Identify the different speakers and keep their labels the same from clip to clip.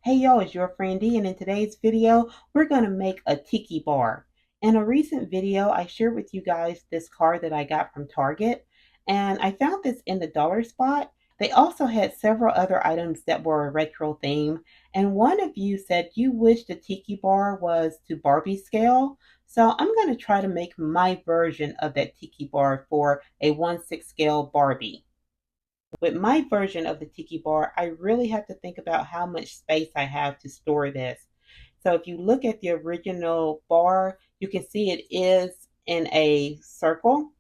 Speaker 1: Hey y'all, it's your friend D, and in today's video, we're going to make a tiki bar. In a recent video, I shared with you guys this card that I got from Target, and I found this in the dollar spot. They also had several other items that were a retro theme, and one of you said you wish the tiki bar was to Barbie scale. So I'm going to try to make my version of that tiki bar for a 1/6 scale Barbie. With my version of the Tiki bar, I really have to think about how much space I have to store this. So if you look at the original bar, you can see it is in a circle,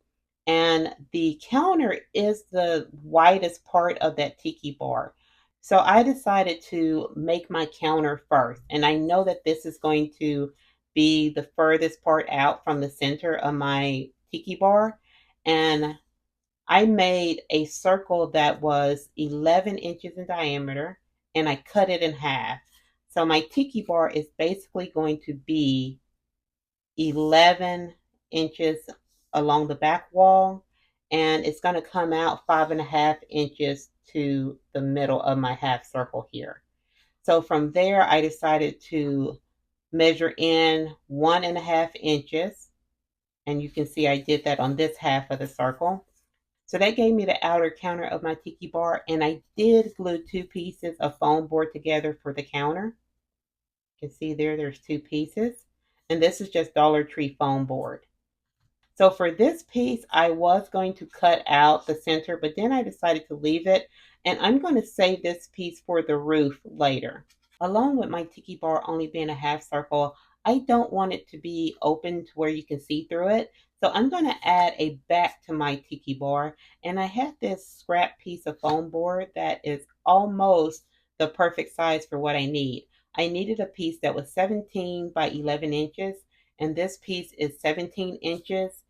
Speaker 1: and the counter is the widest part of that Tiki bar. So I decided to make my counter first, and I know that this is going to be the furthest part out from the center of my Tiki bar. And I made a circle that was 11 inches in diameter, and I cut it in half. So my tiki bar is basically going to be 11 inches along the back wall, and it's going to come out 5.5 inches to the middle of my half circle here. So from there, I decided to measure in 1.5 inches, and you can see I did that on this half of the circle. So that gave me the outer counter of my tiki bar, and I did glue two pieces of foam board together for the counter. You can see there's two pieces, and this is just Dollar Tree foam board. So for this piece, I was going to cut out the center, but then I decided to leave it, and I'm going to save this piece for the roof later. Along with my tiki bar only being a half circle, I don't want it to be open to where you can see through it. So I'm going to add a back to my tiki bar. And I have this scrap piece of foam board that is almost the perfect size for what I need. I needed a piece that was 17 by 11 inches. And this piece is 17 inches.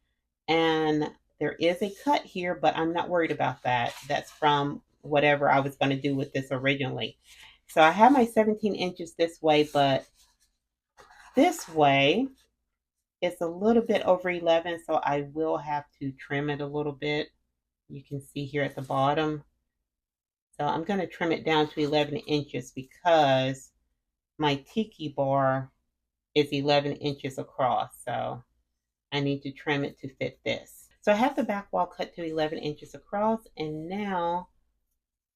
Speaker 1: And there is a cut here, but I'm not worried about that. That's from whatever I was going to do with this originally. So I have my 17 inches this way, but this way it's a little bit over 11, so I will have to trim it a little bit. You can see here at the bottom. So I'm going to trim it down to 11 inches because my tiki bar is 11 inches across. So I need to trim it to fit this. So I have the back wall cut to 11 inches across, and now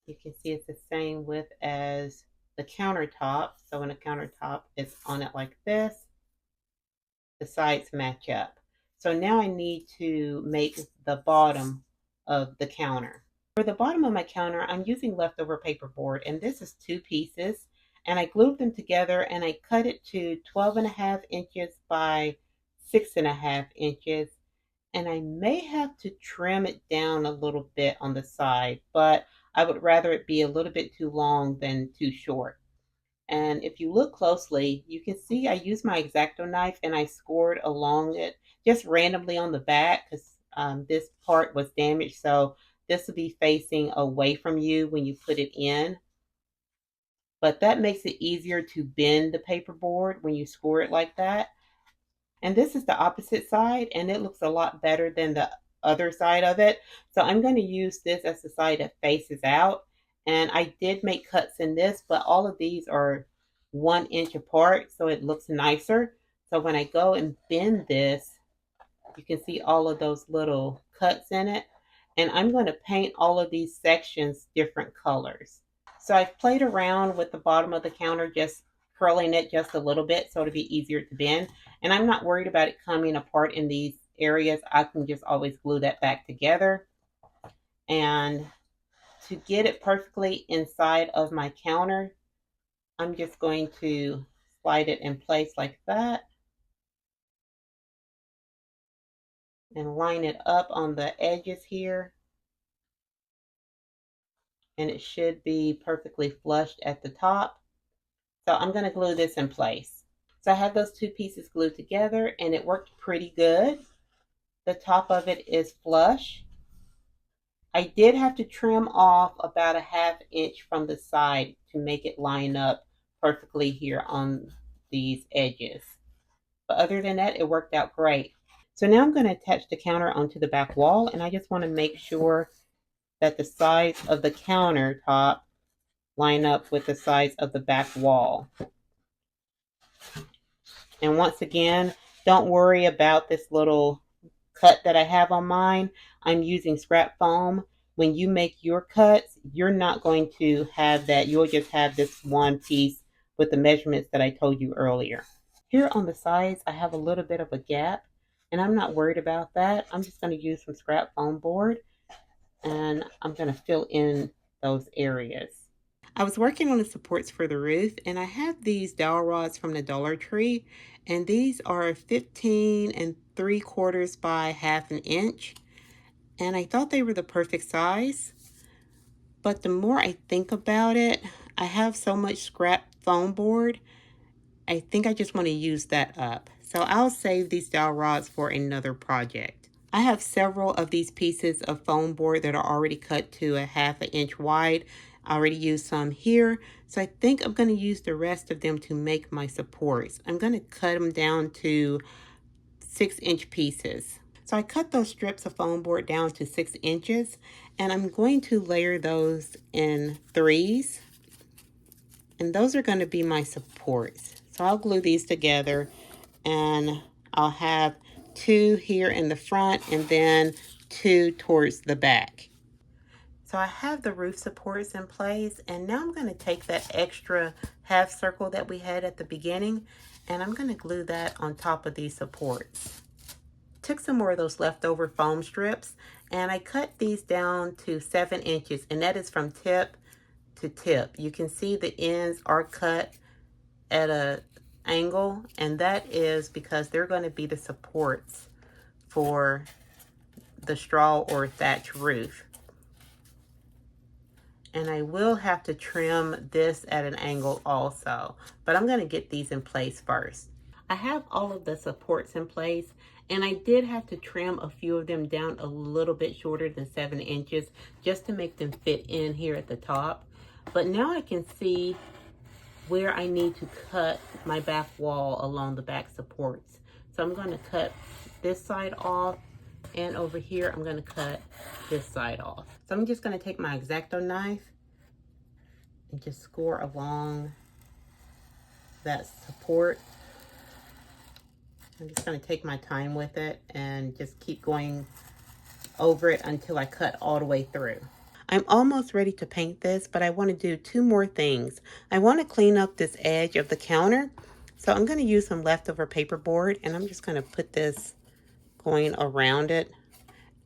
Speaker 1: you can see it's the same width as the countertop. So when the countertop is on it like this, the sides match up. So now I need to make the bottom of the counter. For the bottom of my counter, I'm using leftover paperboard, and this is two pieces, and I glued them together, and I cut it to 12.5 inches by 6.5 inches, and I may have to trim it down a little bit on the side, but I would rather it be a little bit too long than too short. And if you look closely, you can see I used my X-Acto knife and I scored along it just randomly on the back because this part was damaged. So this will be facing away from you when you put it in. But that makes it easier to bend the paperboard when you score it like that. And this is the opposite side, and it looks a lot better than the other side of it. So I'm going to use this as the side that faces out. And I did make cuts in this, but all of these are 1 inch apart, so it looks nicer. So when I go and bend this, you can see all of those little cuts in it. And I'm going to paint all of these sections different colors. So I've played around with the bottom of the counter, just curling it just a little bit so it'll be easier to bend. And I'm not worried about it coming apart in these areas. I can just always glue that back together. And to get it perfectly inside of my counter, I'm just going to slide it in place like that and line it up on the edges here. And it should be perfectly flushed at the top. So I'm going to glue this in place. So I have those two pieces glued together, and it worked pretty good. The top of it is flush. I did have to trim off about a 1/2 inch from the side to make it line up perfectly here on these edges. But other than that, it worked out great. So now I'm going to attach the counter onto the back wall, and I just want to make sure that the sides of the countertop line up with the sides of the back wall. And once again, don't worry about this little cut that I have on mine. I'm using scrap foam. When you make your cuts, you're not going to have that. You'll just have this one piece with the measurements that I told you earlier. Here on the sides, I have a little bit of a gap, and I'm not worried about that. I'm just going to use some scrap foam board, and I'm going to fill in those areas. I was working on the supports for the roof, and I have these dowel rods from the Dollar Tree, and these are 15 3/4 by 1/2 inch, and I thought they were the perfect size. But the more I think about it, I have so much scrap foam board, I think I just want to use that up. So I'll save these dowel rods for another project. I have several of these pieces of foam board that are already cut to a 1/2 inch wide. I already used some here, so I think I'm going to use the rest of them to make my supports. I'm going to cut them down to 6-inch pieces. So I cut those strips of foam board down to 6 inches, and I'm going to layer those in 3s, and those are going to be my supports. So I'll glue these together, and I'll have 2 here in the front and then 2 towards the back. So I have the roof supports in place, and now I'm going to take that extra half circle that we had at the beginning, and I'm going to glue that on top of these supports. Took some more of those leftover foam strips, and I cut these down to 7 inches, and that is from tip to tip. You can see the ends are cut at a angle, and that is because they're going to be the supports for the straw or thatch roof. And I will have to trim this at an angle also, but I'm going to get these in place first. I have all of the supports in place, and I did have to trim a few of them down a little bit shorter than 7 inches just to make them fit in here at the top. But now I can see where I need to cut my back wall along the back supports. So I'm going to cut this side off, and over here I'm going to cut this side off. So I'm just going to take my X-Acto knife and just score along that support. I'm just going to take my time with it and just keep going over it until I cut all the way through. I'm almost ready to paint this, but I want to do 2 more things. I want to clean up this edge of the counter. So I'm going to use some leftover paperboard, and I'm just going to put this going around it.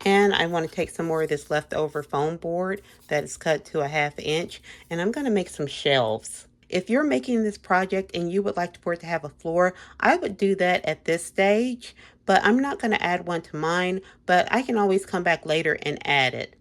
Speaker 1: And I want to take some more of this leftover foam board that is cut to a 1/2 inch, and I'm going to make some shelves. If you're making this project and you would like for it to have a floor, I would do that at this stage, but I'm not going to add one to mine, but I can always come back later and add it.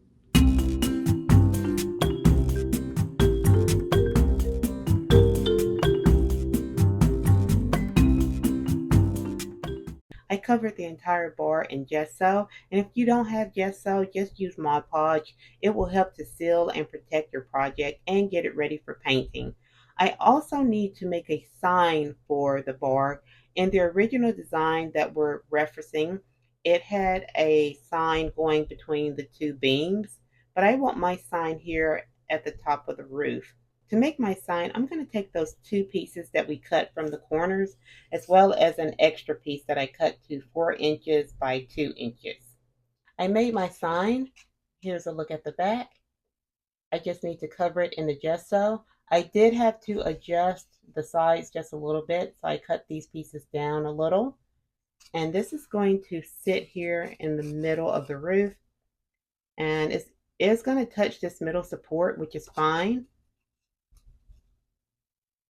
Speaker 1: I covered the entire bar in gesso, and if you don't have gesso, just use Mod Podge. It will help to seal and protect your project and get it ready for painting. I also need to make a sign for the bar. In the original design that we're referencing, it had a sign going between the 2 beams, but I want my sign here at the top of the roof. To make my sign, I'm going to take those 2 pieces that we cut from the corners, as well as an extra piece that I cut to 4 inches by 2 inches. I made my sign. Here's a look at the back. I just need to cover it in the gesso. I did have to adjust the sides just a little bit, so I cut these pieces down a little. And this is going to sit here in the middle of the roof, and it's going to touch this middle support, which is fine.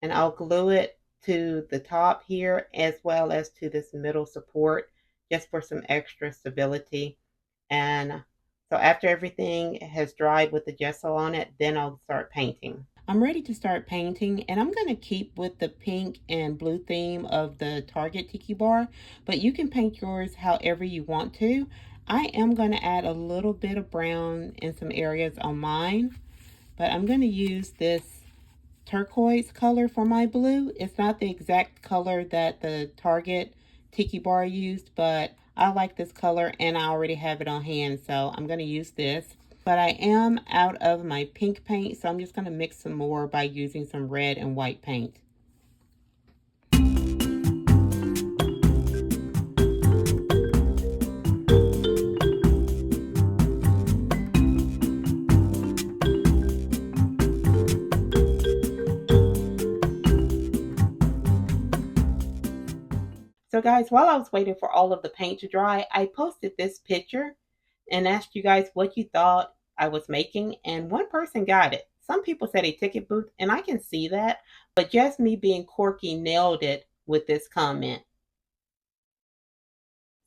Speaker 1: And I'll glue it to the top here as well as to this middle support just for some extra stability. And so after everything has dried with the gesso on it, then I'll start painting. I'm ready to start painting, and I'm going to keep with the pink and blue theme of the Target Tiki bar, but you can paint yours however you want to. I am going to add a little bit of brown in some areas on mine, but I'm going to use this turquoise color for my blue. It's not the exact color that the Target Tiki bar used, but I like this color and I already have it on hand, so I'm going to use this. But I am out of my pink paint, so I'm just going to mix some more by using some red and white paint. So guys, while I was waiting for all of the paint to dry, I posted this picture and asked you guys what you thought I was making, and one person got it. Some people said a ticket booth, and I can see that, but just me being quirky nailed it with this comment.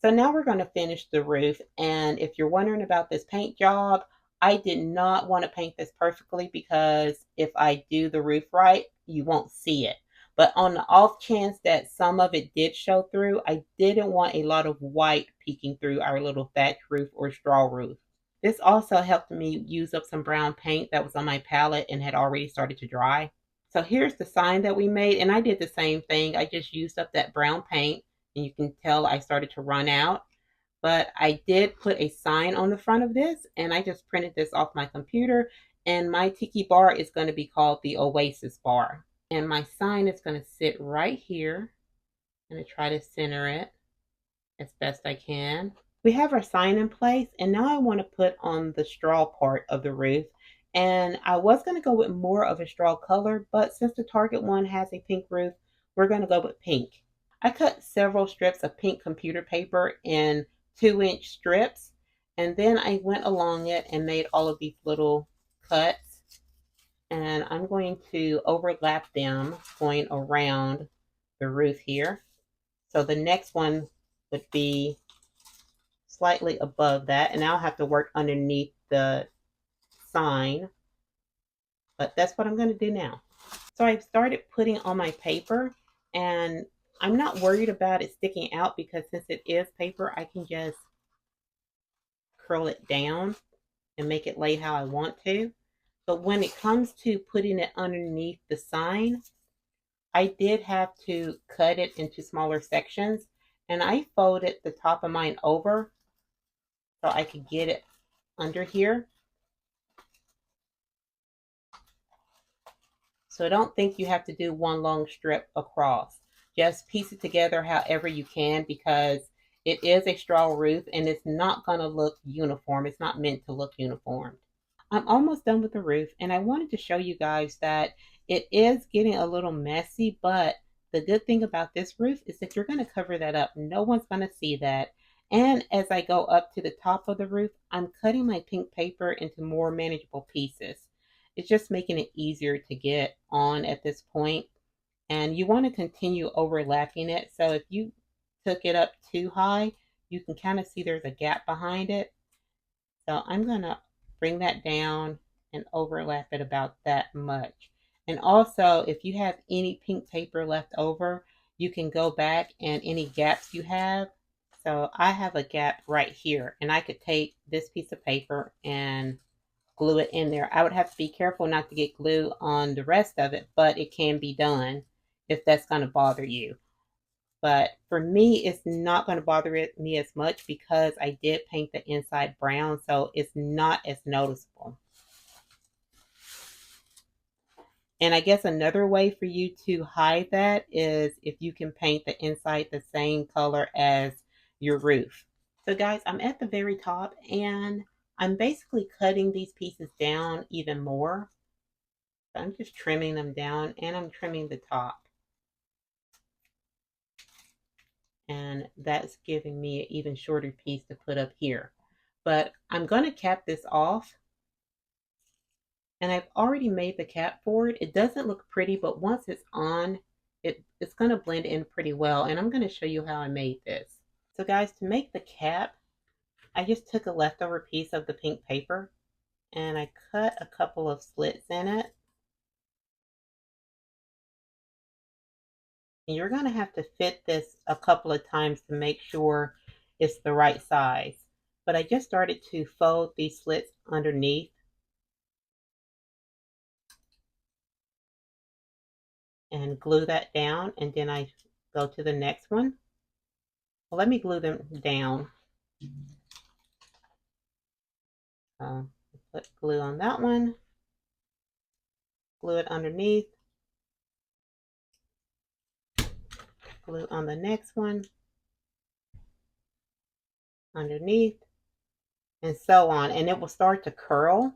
Speaker 1: So now we're going to finish the roof, and if you're wondering about this paint job, I did not want to paint this perfectly because if I do the roof right, you won't see it. But on the off chance that some of it did show through, I didn't want a lot of white peeking through our little thatch roof or straw roof. This also helped me use up some brown paint that was on my palette and had already started to dry. So here's the sign that we made, and I did the same thing. I just used up that brown paint, and you can tell I started to run out. But I did put a sign on the front of this, and I just printed this off my computer, and my Tiki bar is going to be called the Oasis bar. And my sign is going to sit right here. I'm going to try to center it as best I can. We have our sign in place, and now I want to put on the straw part of the roof. And I was going to go with more of a straw color, but since the Target one has a pink roof, we're going to go with pink. I cut several strips of pink computer paper in 2-inch strips, and then I went along it and made all of these little cuts. And I'm going to overlap them going around the roof here. So the next one would be slightly above that, and I'll have to work underneath the sign, but that's what I'm going to do now. So I've started putting on my paper, and I'm not worried about it sticking out because since it is paper, I can just curl it down and make it lay how I want to. But when it comes to putting it underneath the sign, I did have to cut it into smaller sections, and I folded the top of mine over so I could get it under here. So don't think you have to do one long strip across. Just piece it together however you can because it is a straw roof and it's not going to look uniform. It's not meant to look uniform. I'm almost done with the roof, and I wanted to show you guys that it is getting a little messy, but the good thing about this roof is that you're going to cover that up. No one's going to see that. And as I go up to the top of the roof, I'm cutting my pink paper into more manageable pieces. It's just making it easier to get on at this point. And you want to continue overlapping it. So if you took it up too high, you can kind of see there's a gap behind it. So I'm going to bring that down and overlap it about that much. And also, if you have any pink paper left over, you can go back and any gaps you have. So I have a gap right here, and I could take this piece of paper and glue it in there. I would have to be careful not to get glue on the rest of it, but it can be done if that's going to bother you. But for me, it's not going to bother me as much because I did paint the inside brown, so it's not as noticeable. And I guess another way for you to hide that is if you can paint the inside the same color as your roof. So guys, I'm at the very top and I'm basically cutting these pieces down even more. So I'm just trimming them down and I'm trimming the top. And that's giving me an even shorter piece to put up here. But I'm going to cap this off. And I've already made the cap for it. It doesn't look pretty, but once it's on, it's going to blend in pretty well. And I'm going to show you how I made this. So guys, to make the cap, I just took a leftover piece of the pink paper and I cut a couple of slits in it. And you're going to have to fit this a couple of times to make sure it's the right size. But I just started to fold these slits underneath. And glue that down, and then I go to the next one. Well, let me glue them down. Put Put glue on that one. Glue it underneath. Glue on the next one. Underneath. And so on. And it will start to curl.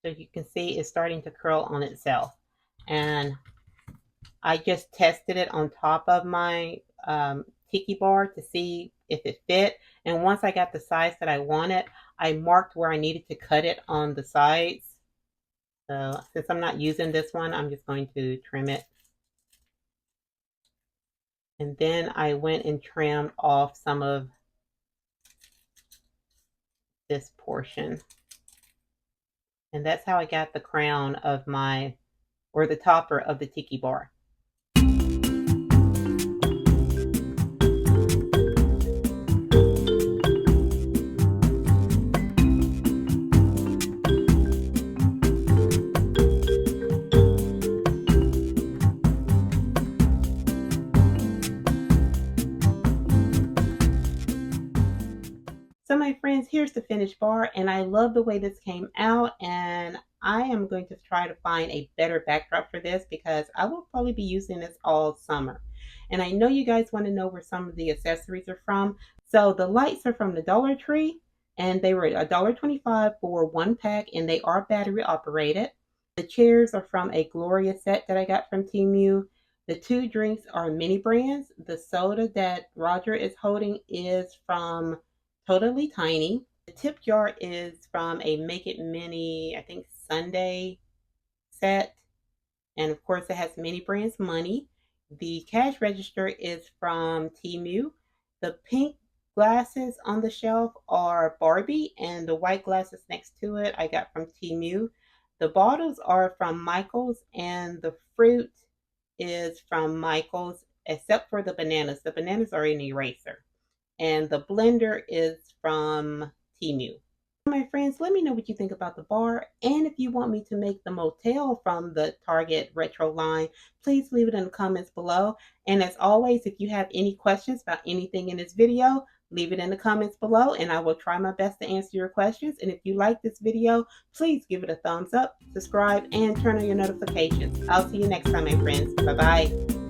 Speaker 1: So you can see it's starting to curl on itself. And I just tested it on top of my Tiki bar to see if it fit. And once I got the size that I wanted, I marked where I needed to cut it on the sides. So since I'm not using this one, I'm just going to trim it. And then I went and trimmed off some of this portion. And that's how I got the crown of my, or the topper of the Tiki bar. So my friends, here's the finished bar, and I love the way this came out, and I am going to try to find a better backdrop for this because I will probably be using this all summer. And I know you guys want to know where some of the accessories are from. So the lights are from the Dollar Tree, and they were $1.25 for one pack, and they are battery operated. The chairs are from a Gloria set that I got from Temu. The two drinks are mini brands. The soda that Roger is holding is from Totally Tiny. The tip jar is from a Make It Mini, I think Sunday set. And of course it has many brands money. The cash register is from Temu. The pink glasses on the shelf are Barbie, and the white glasses next to it I got from Temu. The bottles are from Michael's, and the fruit is from Michael's, except for the bananas. The bananas are an eraser. And the blender is from Temu. My friends, let me know what you think about the bar, and if you want me to make the motel from the Target retro line, please leave it in the comments below. And as always, if you have any questions about anything in this video, leave it in the comments below and I will try my best to answer your questions. And if you like this video, please give it a thumbs up, subscribe, and turn on your notifications. I'll see you next time, my friends. Bye bye.